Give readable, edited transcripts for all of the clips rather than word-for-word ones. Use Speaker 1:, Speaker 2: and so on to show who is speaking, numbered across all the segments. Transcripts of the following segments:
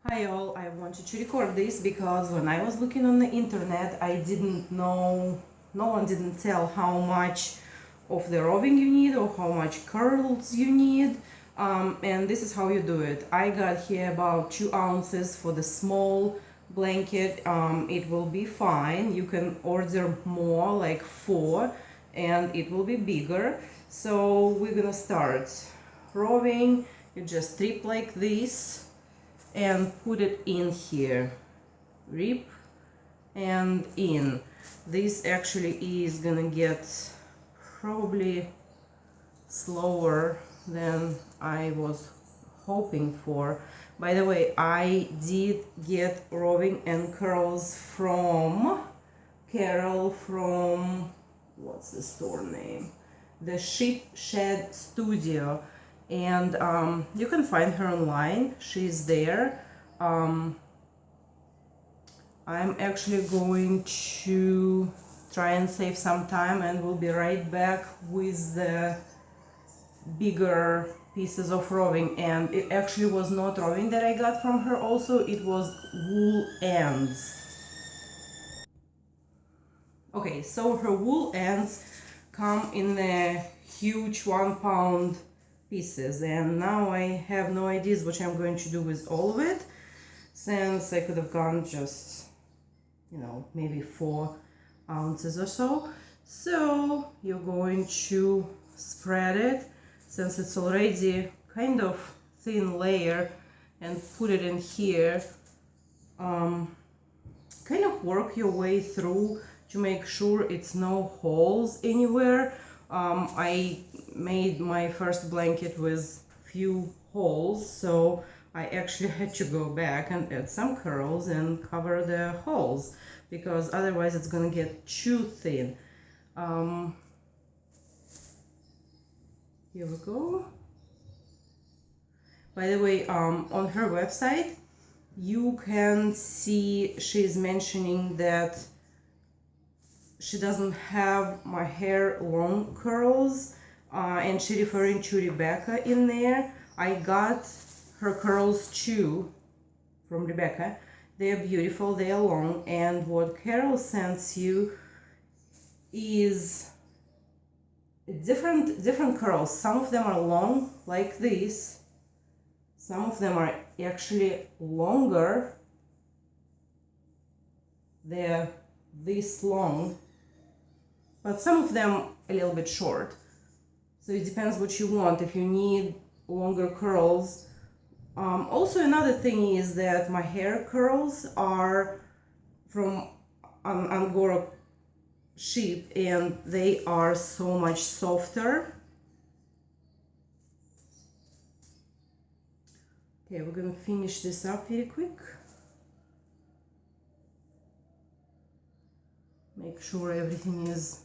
Speaker 1: Hi all, I wanted to record this because when I was looking on the internet I didn't know, no one didn't tell how much of the roving you need or how much curls you need, and this is how you do it. I got here about 2 ounces for the small blanket. It will be fine. You can order more, like 4, and it will be bigger. So we're gonna start roving. You just strip like this and put it in here, rip and in. This actually is gonna get probably slower than I was hoping for. By the way, I did get roving and curls from Carol from, what's the store name? The Sheep Shed Studio, and you can find her online. She's there. I'm actually going to try and save some time, and we'll be right back with the bigger pieces of roving. And it actually was not roving that I got from her, also it was wool ends. Okay, so her wool ends come in the huge 1 pound pieces, and now I have no ideas what I'm going to do with all of it, since I could have gone just, maybe 4 ounces or so. So you're going to spread it, since it's already kind of thin layer, and put it in here. Kind of work your way through to make sure it's no holes anywhere. I made my first blanket with few holes, so I actually had to go back and add some curls and cover the holes, because otherwise it's gonna get too thin. Here we go. By the way, on her website you can see she's mentioning that she doesn't have my hair long curls, and she referring to Rebecca in there. I got her curls too from Rebecca. They are beautiful, they are long, and what Carol sends you is different curls. Some of them are long like this, some of them are actually longer, they're this long, but some of them a little bit short. So it depends what you want, if you need longer curls. Also another thing is that my hair curls are from Angora sheep, and they are so much softer. Okay, we're gonna finish this up very quick. Make sure everything is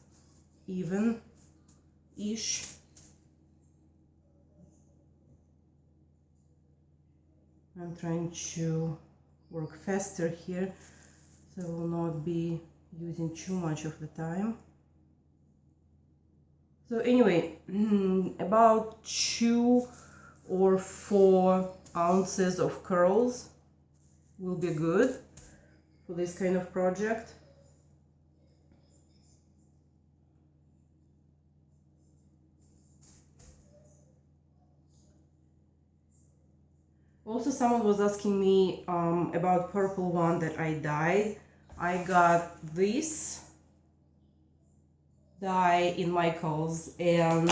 Speaker 1: even-ish. I'm trying to work faster here, so I will not be using too much of the time. So anyway, about 2 or 4 ounces of curls will be good for this kind of project. Also, someone was asking me about purple one that I dyed. I got this dye in Michaels, and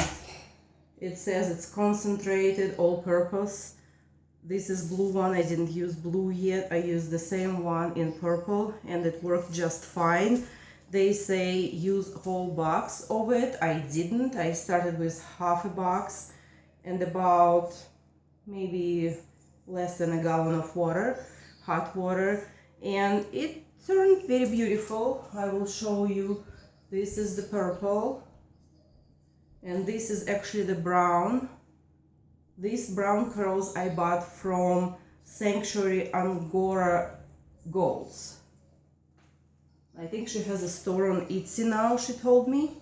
Speaker 1: it says it's concentrated all-purpose. This is blue one. I didn't use blue yet. I used the same one in purple, and it worked just fine. They say use whole box of it. I didn't. I started with half a box and about maybe less than a gallon of water, hot water, and it turned very beautiful. I will show you. This is the purple, and this is actually the brown. These brown curls I bought from Sanctuary Angora Golds. I think she has a store on Etsy now, she told me.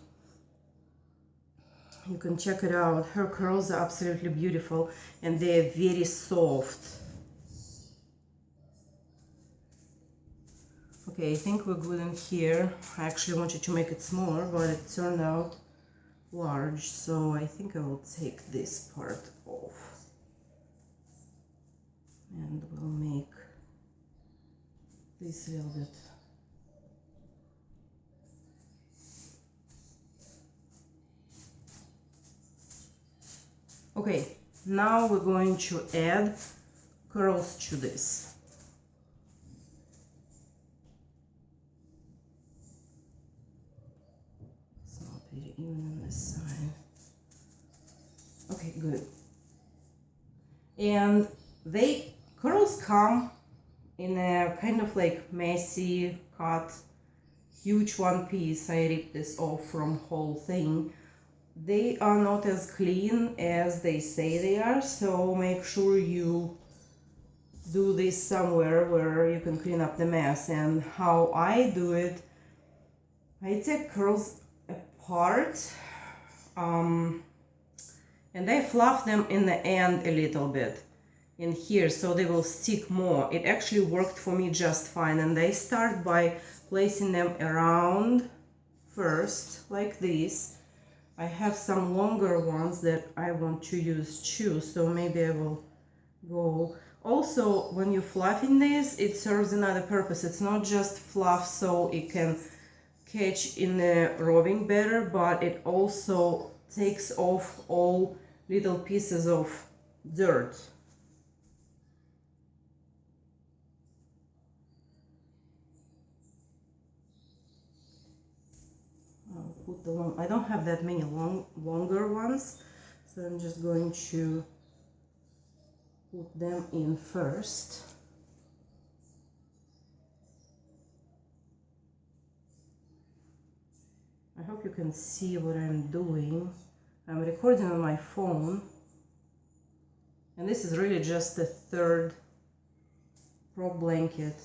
Speaker 1: You can check it out. Her curls are absolutely beautiful, and they're very soft. Okay, I think we're good in here. I actually wanted to make it smaller, but it turned out large, so I think I will take this part off. And we'll make this a little bit. Okay, now we're going to add curls to this. It's not very even on this side. Okay, good. And curls come in a kind of like messy cut, huge one piece. I ripped this off from whole thing. They are not as clean as they say they are, so make sure you do this somewhere where you can clean up the mess. And how I do it, I take curls apart and I fluff them in the end a little bit in here so they will stick more. It actually worked for me just fine, and I start by placing them around first like this. I have some longer ones that I want to use too, so maybe I will go. Also, when you're fluffing this, it serves another purpose. It's not just fluff so it can catch in the roving better, but it also takes off all little pieces of dirt. I'll put the long, I don't have that many longer ones, so I'm just going to put them in first. I hope you can see what I'm doing. I'm recording on my phone, and this is really just the third pro blanket.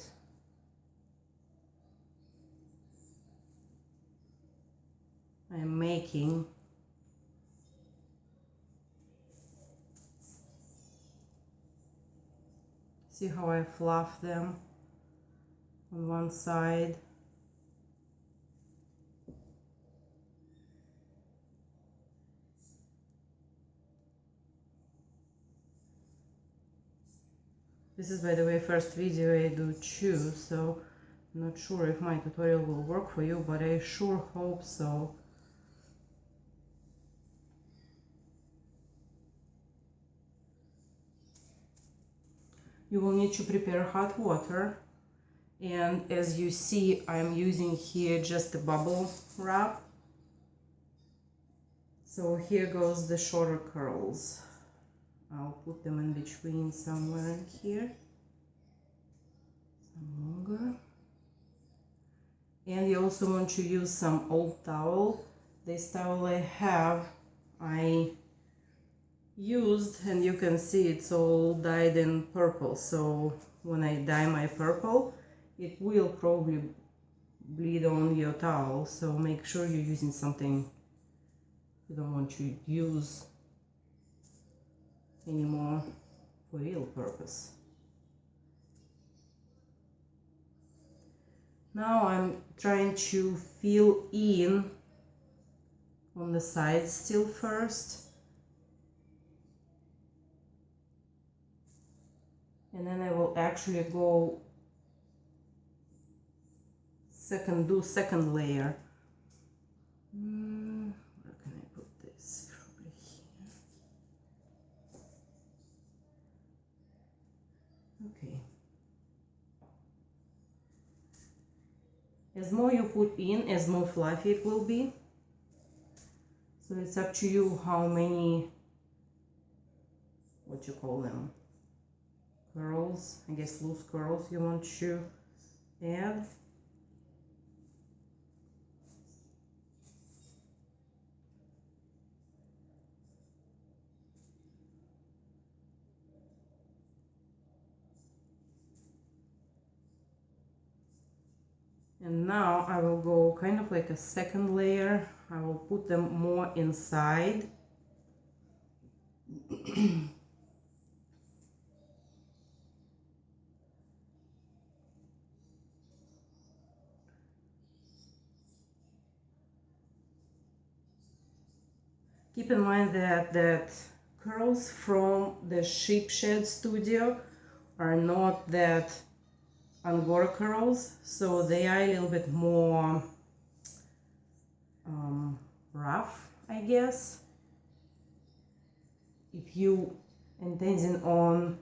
Speaker 1: I'm making. See how I fluff them on one side. This is, by the way, first video I do too, so I'm not sure if my tutorial will work for you, but I sure hope so. You will need to prepare hot water, and as you see, I'm using here just a bubble wrap. So here goes the shorter curls. I'll put them in between somewhere in here. Some longer. And you also want to use some old towel. This towel I used, and you can see it's all dyed in purple. So when I dye my purple, it will probably bleed on your towel. So make sure you're using something you don't want to use anymore for real purpose. Now I'm trying to fill in on the sides still first, and then I will actually go do second layer. Where can I put this? Probably here. Okay. As more you put in, as more fluffy it will be. So it's up to you how many, what you call them, curls, I guess loose curls you want to add. And now I will go kind of like a second layer. I will put them more inside. Keep in mind that curls from the Sheepshed Studio are not that Angora curls, so they are a little bit more rough, I guess. If you intending on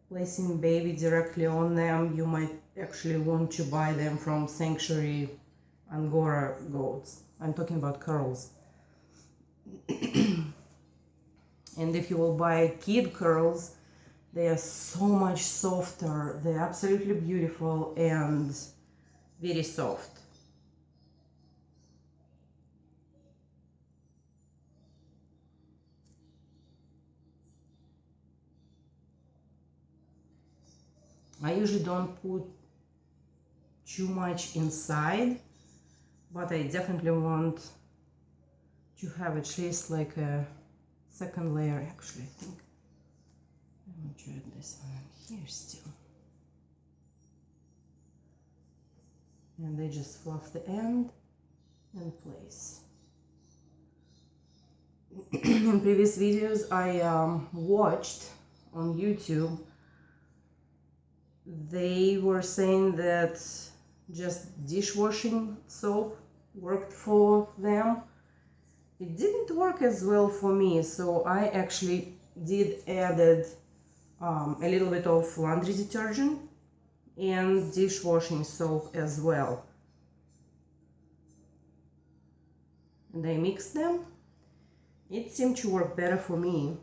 Speaker 1: placing baby directly on them, you might actually want to buy them from Sanctuary Angora goats. I'm talking about curls. And if you will buy kid curls, they are so much softer. They're absolutely beautiful and very soft. I usually don't put too much inside, but I definitely want to have at least like a second layer. Actually, I think I'm going to try this one here still. And I just fluff the end and place. In previous videos I watched on YouTube, they were saying that just dishwashing soap worked for them. It didn't work as well for me, so I actually did added a little bit of laundry detergent and dishwashing soap as well. And I mixed them. It seemed to work better for me.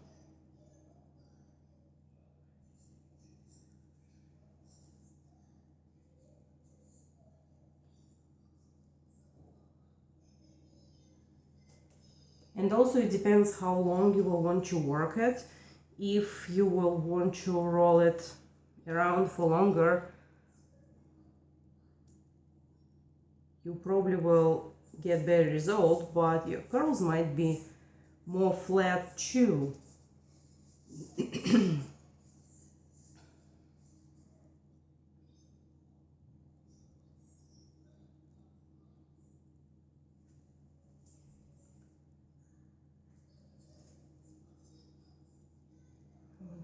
Speaker 1: And also it depends how long you will want to work it. If you will want to roll it around for longer, you probably will get better result, but your curls might be more flat too.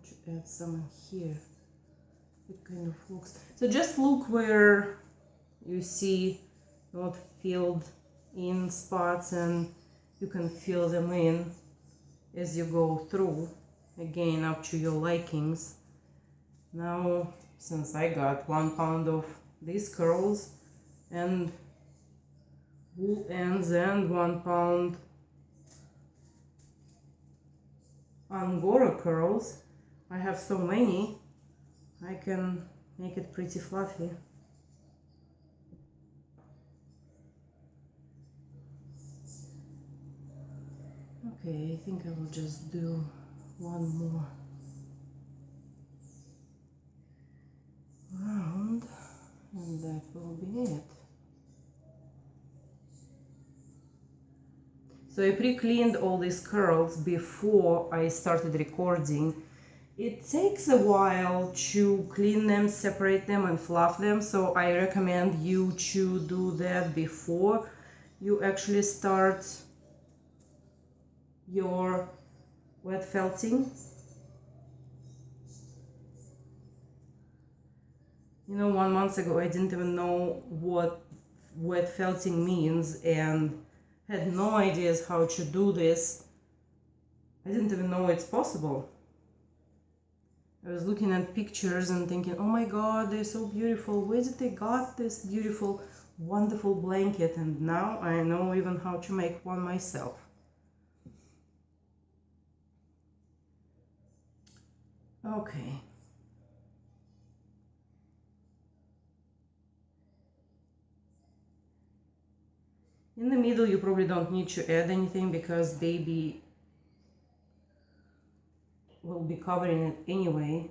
Speaker 1: To add some here. It kind of looks so. Just look where you see not filled in spots, and you can fill them in as you go through, again up to your likings. Now, since I got 1 pound of these curls and wool ends and 1 pound Angora curls, I have so many, I can make it pretty fluffy. Okay, I think I will just do one more round and that will be it. So I pre-cleaned all these curls before I started recording. It takes a while to clean them, separate them and fluff them, so I recommend you to do that before you actually start your wet felting. You know, 1 month ago I didn't even know what wet felting means and had no ideas how to do this. I didn't even know it's possible. I was looking at pictures and thinking, oh my god, they're so beautiful. Where did they got this beautiful, wonderful blanket? And now I know even how to make one myself. Okay. In the middle you probably don't need to add anything because baby will be covering it anyway.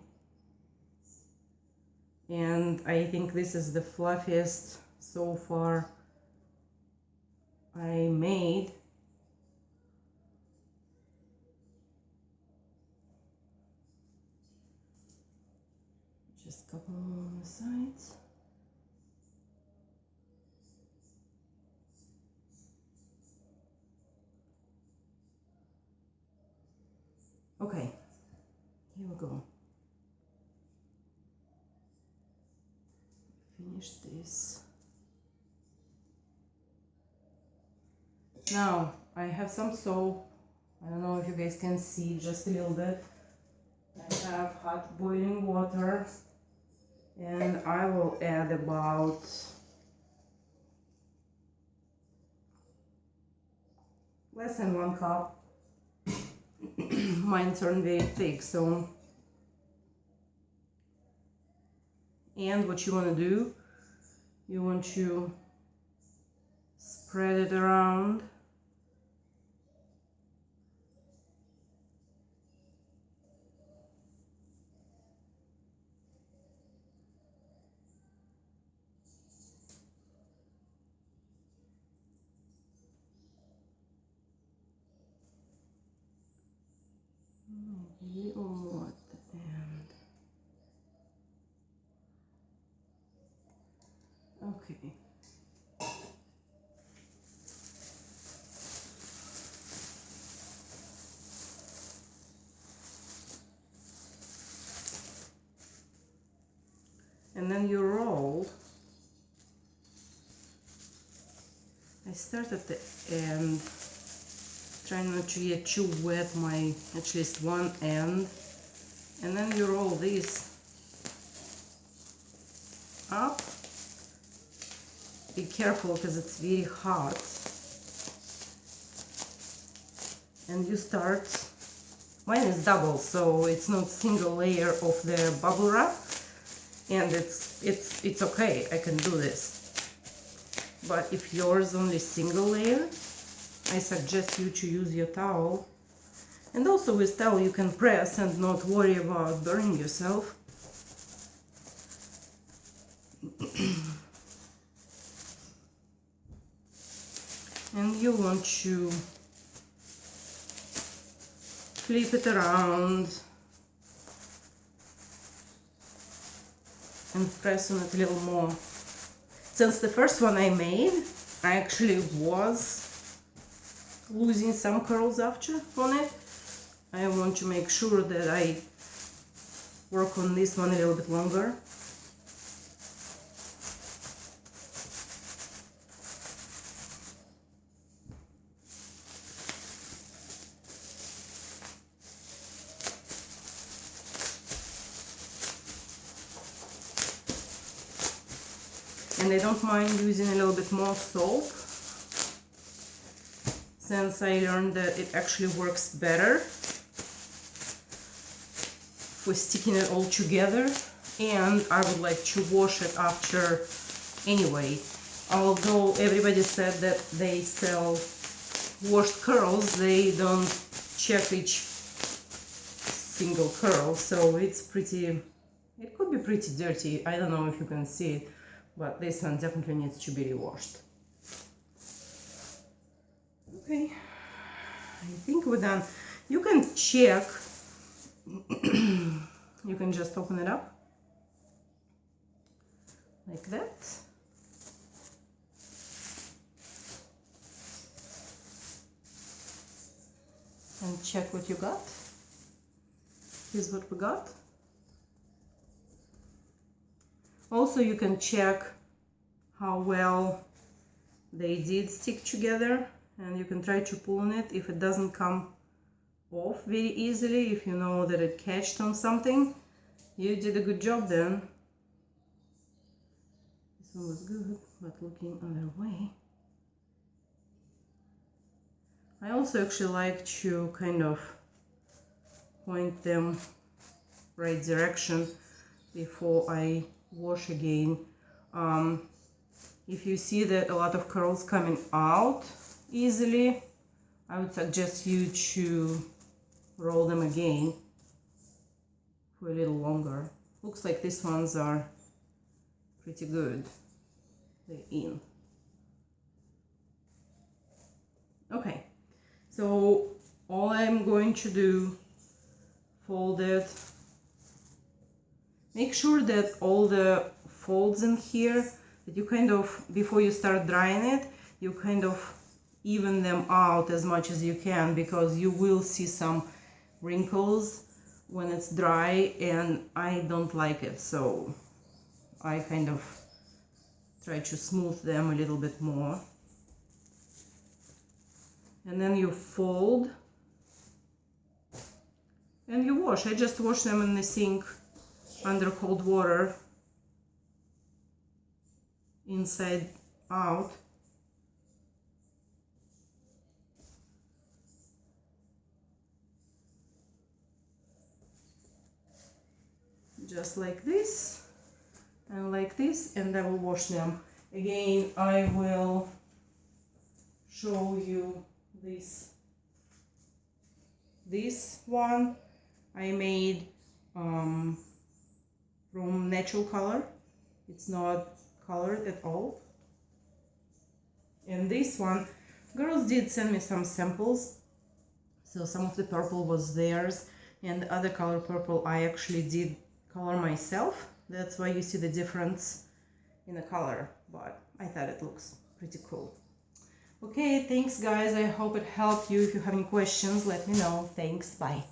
Speaker 1: And I think this is the fluffiest so far I made. Just a couple more on the sides. Okay, here we go. Finish this. Now I have some soap. I don't know if you guys can see just a little bit. I have hot boiling water, and I will add about less than 1 cup. Mine turned very thick, so. And what you want to do, you want to spread it around. A little more at the end. Okay. And then you roll. I start at the end, trying not to get too wet my at least one end, and then you roll this up. Be careful because it's very hot. And you start, mine is double, so it's not single layer of the bubble wrap, and it's okay, I can do this. But if yours only single layer, I suggest you to use your towel. And also with towel you can press and not worry about burning yourself. And you want to flip it around and press on it a little more. Since the first one I made, I actually was losing some curls after on it. I want to make sure that I work on this one a little bit longer. And I don't mind using a little bit more soap, since I learned that it actually works better for sticking it all together, and I would like to wash it after anyway. Although everybody said that they sell washed curls, they don't check each single curl, so it's pretty, it could be pretty dirty. I don't know if you can see it, but this one definitely needs to be washed. Okay, I think we're done. You can check, you can just open it up like that. And check what you got. Here's what we got. Also, you can check how well they did stick together, and you can try to pull on it. If it doesn't come off very easily, if you know that it catched on something, you did a good job then. This one was good, but looking other way. I also actually like to kind of point them right direction before I wash again. If you see that a lot of curls coming out easily, I would suggest you to roll them again for a little longer. Looks like these ones are pretty good. They're in. Okay, so all I'm going to do, fold it. Make sure that all the folds in here, that you kind of, before you start drying it, you kind of even them out as much as you can, because you will see some wrinkles when it's dry, and I don't like it, so I kind of try to smooth them a little bit more. And then you fold and you wash. I just wash them in the sink under cold water, inside out. Just like this and like this, and I will wash them. Again, I will show you this one I made from natural color. It's not colored at all. And this one, girls did send me some samples, so some of the purple was theirs, and the other color purple I actually did color myself. That's why you see the difference in the color, but I thought it looks pretty cool. Okay, thanks guys, I hope it helped you. If you have any questions, let me know. Thanks, bye.